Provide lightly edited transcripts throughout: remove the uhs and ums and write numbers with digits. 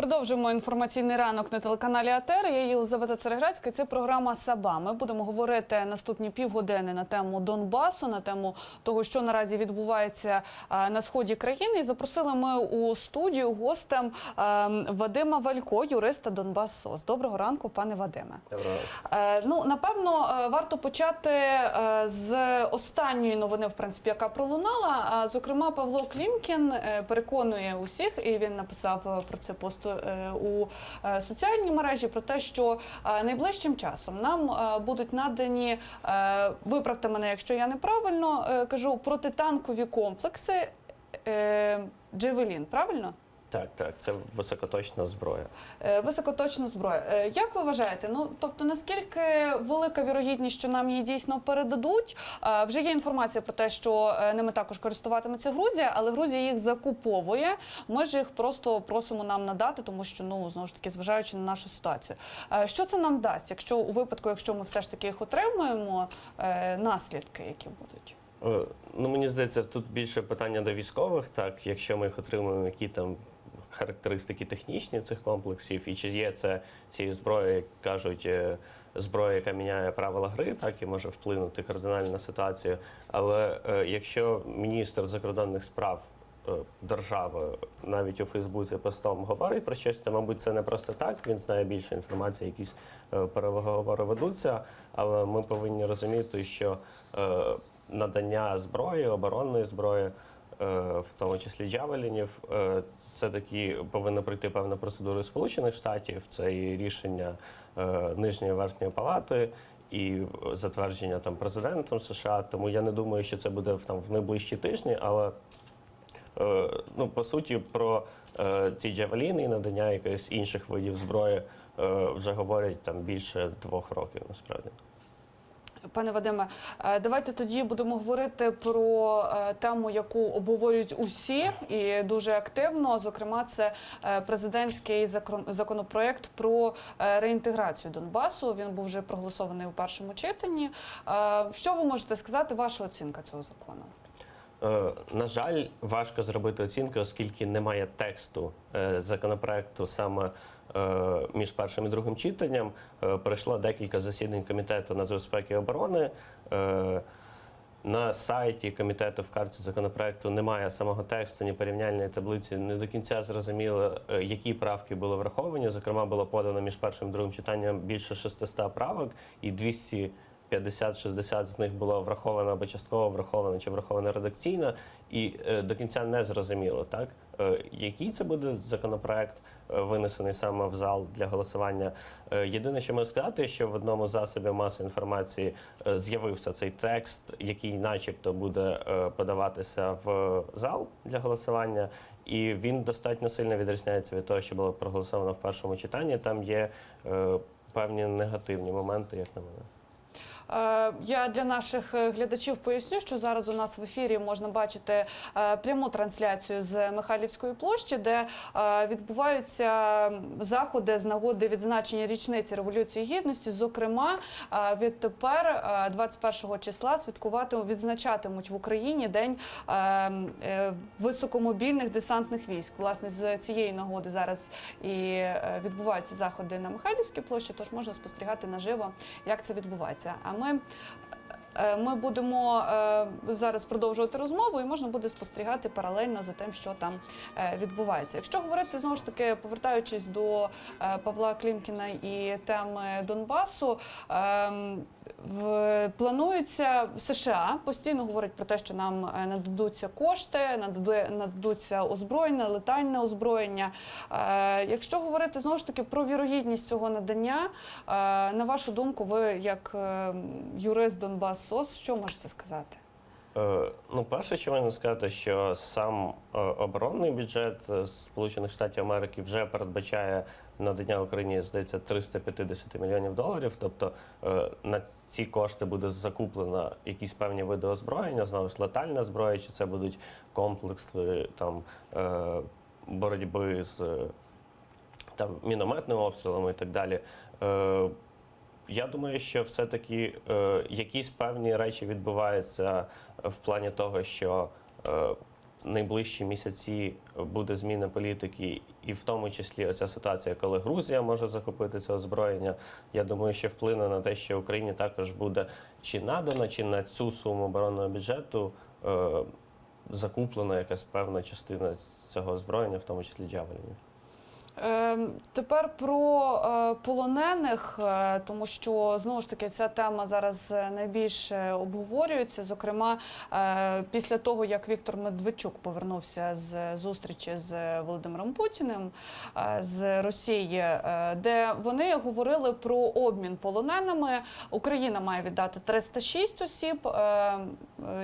Продовжуємо інформаційний ранок на телеканалі АТR. Я Єлизавета Цереграцька. Це програма «Саба». Ми будемо говорити наступні півгодини на тему Донбасу, на тему того, що наразі відбувається на сході країни. І запросили ми у студію гостем Вадима Валько, юриста Донбас-СОС. Доброго ранку, пане Вадиме. Доброго. Ну, напевно, варто почати з останньої новини, в принципі, яка пролунала. Зокрема, Павло Клімкін переконує усіх, і він написав про це пост у соціальній мережі, про те, що найближчим часом нам будуть надані, виправте мене, якщо я неправильно кажу, протитанкові комплекси «Джавелін», правильно? Так, це високоточна зброя. Високоточна зброя. Як ви вважаєте, тобто наскільки велика вірогідність, що нам її дійсно передадуть? Вже є інформація про те, що ними також користуватиметься Грузія, але Грузія їх закуповує. Ми ж їх просто просимо нам надати, тому що, знову ж таки, зважаючи на нашу ситуацію. Що це нам дасть, якщо ми все ж таки їх отримуємо, наслідки, які будуть? Мені здається, тут більше питання до військових, так, якщо ми їх отримуємо, які там характеристики технічні цих комплексів, і чи є це цією зброєю, як кажуть, зброя, яка міняє правила гри, так, і може вплинути кардинально на ситуацію. Але якщо міністр закордонних справ держави навіть у Фейсбуці постом говорить про щось, то, мабуть, це не просто так, він знає більше інформації, якісь переговори ведуться, але ми повинні розуміти, що надання зброї, оборонної зброї, в тому числі «Джавелінів», це такі повинна пройти певна процедура Сполучених Штатів, це і рішення Нижньої Верхньої Палати, і затвердження там президентом США, тому я не думаю, що це буде в найближчі тижні, але по суті про ці «Джавеліни» і надання якихось інших видів зброї вже говорять там більше 2 років, насправді. Пане Вадиме, давайте тоді будемо говорити про тему, яку обговорюють усі і дуже активно. Зокрема, це президентський законопроект про реінтеграцію Донбасу. Він був вже проголосований у першому читанні. Що ви можете сказати, ваша оцінка цього закону? На жаль, важко зробити оцінку, оскільки немає тексту законопроекту саме між першим і другим читанням. Пройшло декілька засідань Комітету нацбезпеки і оборони. На сайті комітету в картці законопроекту немає самого тексту, ні порівняльної таблиці. Не до кінця зрозуміло, які правки були враховані. Зокрема, було подано між першим і другим читанням більше 600 правок, і 250-60 з них було враховано або частково враховано, чи враховано редакційно, і до кінця не зрозуміло, так, який це буде законопроект, винесений саме в зал для голосування. Єдине, що можу сказати, що в одному з засобів масової інформації з'явився цей текст, який начебто буде подаватися в зал для голосування, і він достатньо сильно відрізняється від того, що було проголосовано в першому читанні. Там є певні негативні моменти, як на мене. Я для наших глядачів поясню, що зараз у нас в ефірі можна бачити пряму трансляцію з Михайлівської площі, де відбуваються заходи з нагоди відзначення річниці Революції Гідності. Зокрема, відтепер, 21 числа, відзначатимуть в Україні День високомобільних десантних військ. Власне, з цієї нагоди зараз і відбуваються заходи на Михайлівській площі, тож можна спостерігати наживо, як це відбувається. Ми будемо зараз продовжувати розмову, і можна буде спостерігати паралельно за тим, що там відбувається. Якщо говорити, знову ж таки, повертаючись до Павла Клімкіна і теми Донбасу, планується, США постійно говорить про те, що нам нададуться кошти, нададуться озброєння, летальне озброєння. Якщо говорити, знову ж таки, про вірогідність цього надання, на вашу думку, ви як юрист Донбас-СОС, що можете сказати? Перше, що можна сказати, що сам оборонний бюджет Сполучених Штатів Америки вже передбачає надання Україні, здається, 350 мільйонів доларів. Тобто на ці кошти буде закуплено якісь певні види озброєння, знову ж летальна зброя, чи це будуть комплекси там боротьби з мінометними обстрілами і так далі. Я думаю, що все-таки якісь певні речі відбуваються в плані того, що найближчі місяці буде зміна політики, і в тому числі оця ситуація, коли Грузія може закупити це озброєння, я думаю, що вплине на те, що Україні також буде чи надано, чи на цю суму оборонного бюджету закуплена якась певна частина цього озброєння, в тому числі джавелінів. Тепер про полонених, тому що, знову ж таки, ця тема зараз найбільше обговорюється. Зокрема, після того, як Віктор Медведчук повернувся з зустрічі з Володимиром Путіним з Росії, де вони говорили про обмін полоненими. Україна має віддати 306 осіб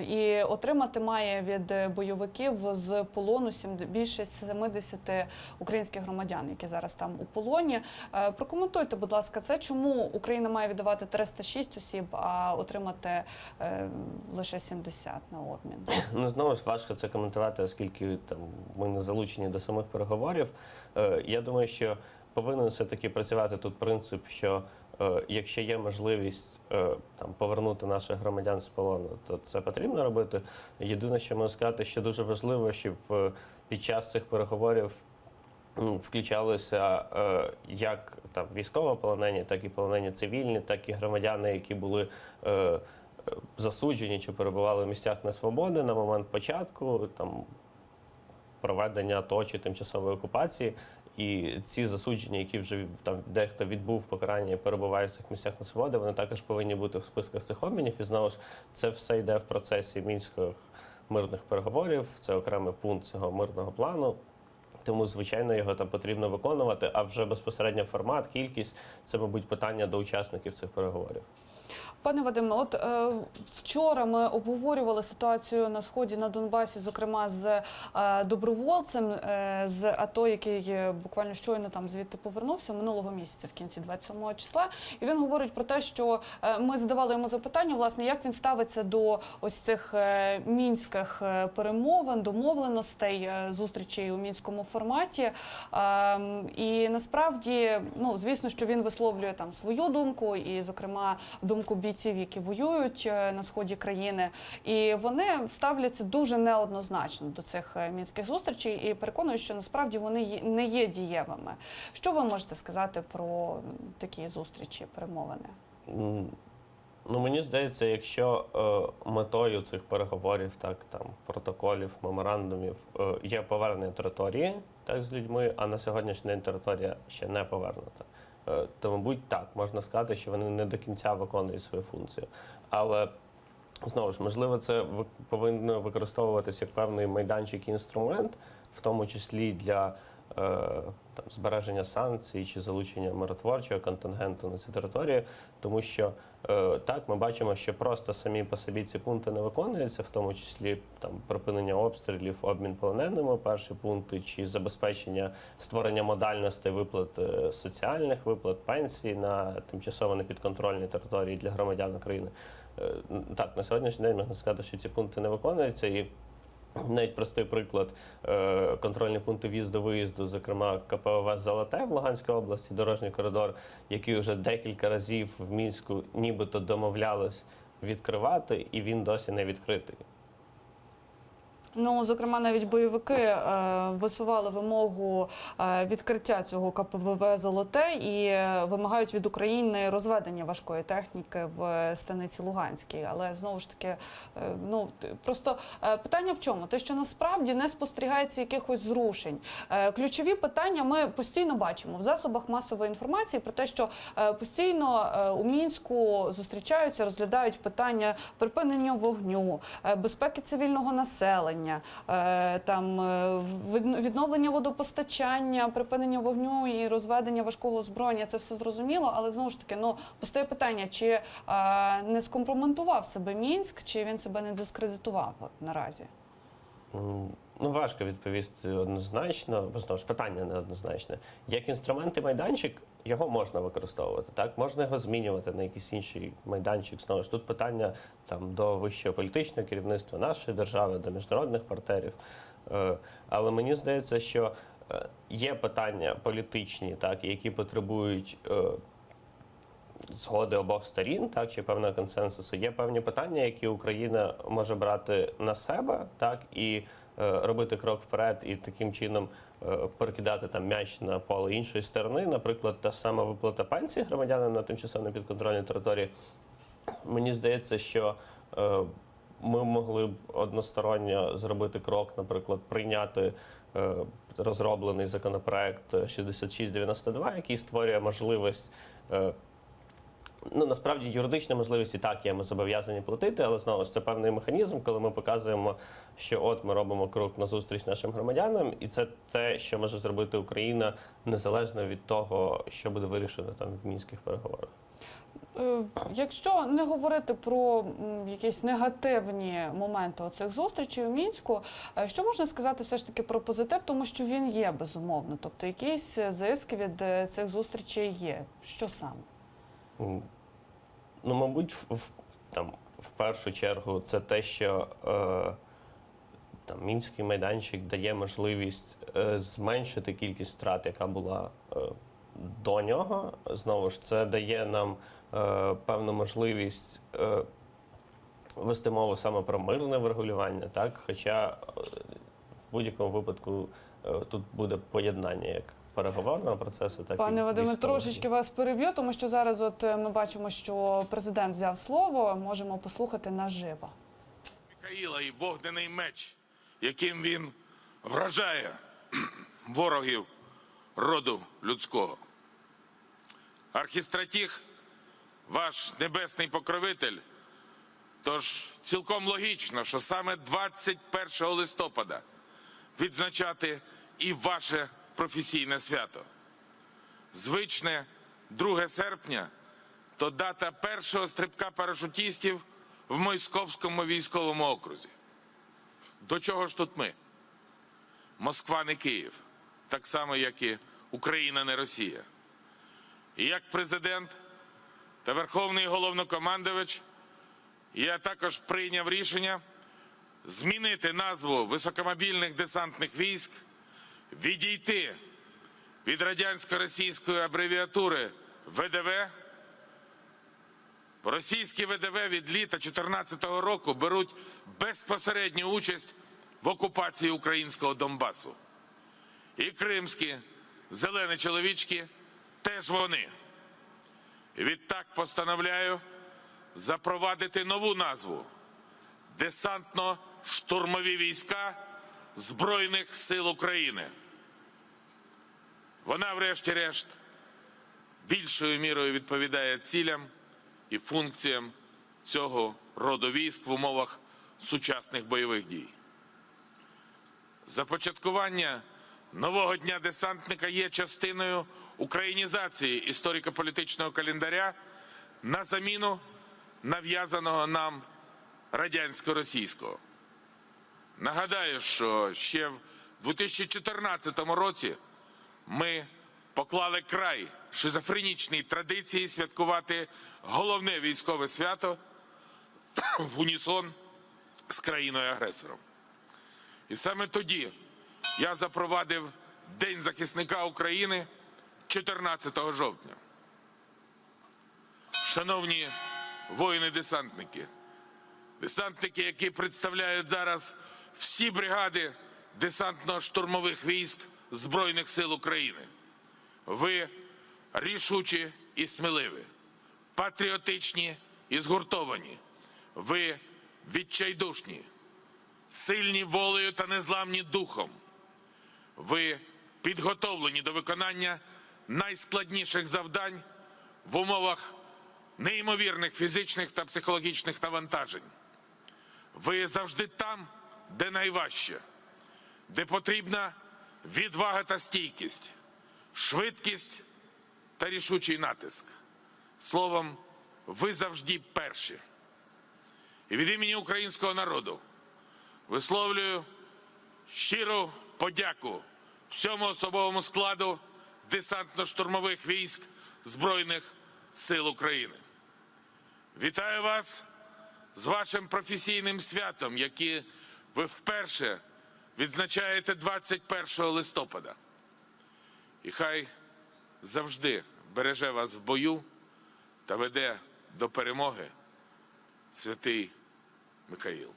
і отримати має від бойовиків з полону більше 70 українських громадян, які зараз там у полоні. Прокоментуйте, будь ласка, це чому Україна має віддавати 306 осіб, а отримати лише 70 на обмін? Ну, знову ж важко це коментувати, оскільки там ми не залучені до самих переговорів. Я думаю, що повинен все-таки працювати тут принцип, що якщо є можливість там повернути наших громадян з полону, то це потрібно робити. Єдине, що можу сказати, що дуже важливо, щоб під час цих переговорів включалися як там військовополонені, так і полонені цивільні, так і громадяни, які були засуджені чи перебували в місцях несвободи на момент початку там проведення АТО чи тимчасової окупації. І ці засуджені, які вже там дехто відбув покарання і перебуває в цих місцях несвободи, вони також повинні бути в списках цих обмінів. І знову ж це все йде в процесі мінських мирних переговорів. Це окремий пункт цього мирного плану. Тому, звичайно, його там потрібно виконувати, а вже безпосередньо формат, кількість – це, мабуть, питання до учасників цих переговорів. Пане Вадиме, от вчора ми обговорювали ситуацію на Сході, на Донбасі, зокрема з добровольцем з АТО, який буквально щойно там звідти повернувся минулого місяця, в кінці 27 числа. І він говорить про те, що ми задавали йому запитання, власне, як він ставиться до ось цих мінських перемовин, домовленостей, зустрічей у мінському форматі. І насправді, ну, звісно, що він висловлює там свою думку і, зокрема, думку бійців, які воюють на сході країни, і вони ставляться дуже неоднозначно до цих мінських зустрічей і переконують, що насправді вони не є дієвими. Що ви можете сказати про такі зустрічі, перемовини? Ну, мені здається, якщо метою цих переговорів, так, там, протоколів, меморандумів є повернення території, так, з людьми, а на сьогоднішній день територія ще не повернута, то, мабуть, так, можна сказати, що вони не до кінця виконують свою функцію. Але, знову ж, можливо, це повинно використовуватися як певний майданчик і інструмент, в тому числі для там, збереження санкцій чи залучення миротворчого контингенту на цю територію, тому що так, ми бачимо, що просто самі по собі ці пункти не виконуються, в тому числі там припинення обстрілів, обмін полоненими, перші пункти, чи забезпечення створення модальностей виплат соціальних виплат, пенсій на тимчасово непідконтрольній території для громадян України. Так, на сьогоднішній день можна сказати, що ці пункти не виконуються, і навіть простий приклад – контрольні пункти в'їзду-виїзду, зокрема КПВВ «Золоте» в Луганській області, дорожній коридор, який вже декілька разів в Мінську нібито домовлялись відкривати, і він досі не відкритий. Ну, зокрема, навіть бойовики висували вимогу відкриття цього КПВВ «Золоте» і вимагають від України розведення важкої техніки в станиці Луганській. Але, знову ж таки, ну, просто питання в чому? Те, що насправді не спостерігається якихось зрушень. Ключові питання ми постійно бачимо в засобах масової інформації про те, що постійно у Мінську зустрічаються, розглядають питання припинення вогню, безпеки цивільного населення, там відновлення водопостачання, припинення вогню і розведення важкого озброєння. Це все зрозуміло, але знову ж таки, ну, постає питання, чи не скомпрометував себе Мінськ, чи він себе не дискредитував наразі? Ну, важко відповісти однозначно, бо знову ж питання неоднозначне. Як інструмент і майданчик, його можна використовувати, так? Можна його змінювати на якийсь інший майданчик. Знову ж тут питання там, до вищого політичного керівництва нашої держави, до міжнародних партнерів. Але мені здається, що є питання політичні, так, які потребують згоди обох сторін, так, чи певного консенсусу. Є певні питання, які Україна може брати на себе, так, і робити крок вперед і таким чином перекидати там м'яч на поле іншої сторони. Наприклад, та ж сама виплата пенсії громадянам на тимчасово непідконтрольній території. Мені здається, що ми могли б односторонньо зробити крок, наприклад, прийняти розроблений законопроект 6692, який створює можливість, ну, насправді, юридична можливість і так є, ми зобов'язані платити, але, знову ж, це певний механізм, коли ми показуємо, що от ми робимо крок назустріч нашим громадянам, і це те, що може зробити Україна, незалежно від того, що буде вирішено там в мінських переговорах. Якщо не говорити про якісь негативні моменти оцих зустрічей у Мінську, що можна сказати все ж таки про позитив, тому що він є, безумовно, тобто якісь зиски від цих зустрічей є. Що саме? Ну, мабуть, в першу чергу це те, що там мінський майданчик дає можливість зменшити кількість втрат, яка була до нього. Знову ж, це дає нам певну можливість вести мову саме про мирне врегулювання, так? Хоча в будь-якому випадку тут буде поєднання як переговорного процесу, так і Пане Вадиме, військового. трошечки вас переб'ю, тому що зараз от ми бачимо, що президент взяв слово, можемо послухати наживо. Михаїла і вогнений меч, яким він вражає ворогів роду людського. Архістратіг – ваш небесний покровитель, тож цілком логічно, що саме 21 листопада відзначати і ваше професійне свято. Звичне 2 серпня – то дата першого стрибка парашутістів в Московському військовому окрузі. До чого ж тут ми? Москва не Київ, так само, як і Україна не Росія. І як президент та Верховний Головнокомандувач я також прийняв рішення змінити назву високомобільних десантних військ, відійти від радянсько-російської абревіатури ВДВ. Російські ВДВ від літа 2014 року беруть безпосередню участь в окупації українського Донбасу. І кримські зелені чоловічки теж вони. І відтак постановляю запровадити нову назву – Десантно-штурмові війська Збройних сил України. Вона, врешті-решт, більшою мірою відповідає цілям і функціям цього роду військ в умовах сучасних бойових дій. Започаткування нового Дня десантника є частиною українізації історико-політичного календаря на заміну нав'язаного нам радянсько-російського. Нагадаю, що ще в 2014 році ми поклали край шизофренічній традиції святкувати головне військове свято в унісон з країною-агресором. І саме тоді я запровадив День захисника України 14 жовтня. Шановні воїни-десантники, десантники, які представляють зараз всі бригади десантно-штурмових військ Збройних сил України. Ви рішучі і сміливі, патріотичні і згуртовані. Ви відчайдушні, сильні волею та незламні духом. Ви підготовлені до виконання найскладніших завдань в умовах неймовірних фізичних та психологічних навантажень. Ви завжди там, де найважче, де потрібна відвага та стійкість, швидкість та рішучий натиск. Словом, ви завжди перші. І від імені українського народу висловлюю щиру подяку всьому особовому складу десантно-штурмових військ Збройних сил України. Вітаю вас з вашим професійним святом, яке ви вперше відзначаєте 21 листопада. І хай завжди береже вас в бою та веде до перемоги святий Михаїл.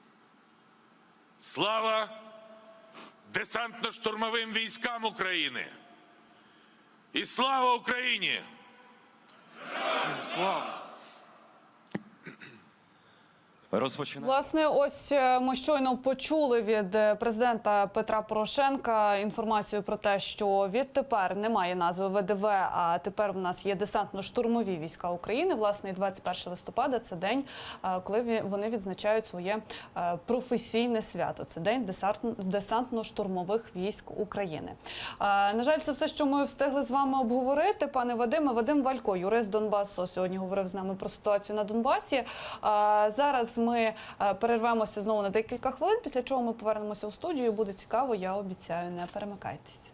Слава десантно-штурмовим військам України. І слава Україні! Слава! Розпочинаємо. Власне, ось ми щойно почули від президента Петра Порошенка інформацію про те, що відтепер немає назви ВДВ, а тепер в нас є десантно-штурмові війська України. Власне, і 21 листопада – це день, коли вони відзначають своє професійне свято. Це день десантно-штурмових військ України. На жаль, це все, що ми встигли з вами обговорити. Пане Вадиме, Вадим Валько, юрист Донбасу, сьогодні говорив з нами про ситуацію на Донбасі. Зараз ми перервемося знову на декілька хвилин, після чого ми повернемося у студію. Буде цікаво, я обіцяю, не перемикайтесь.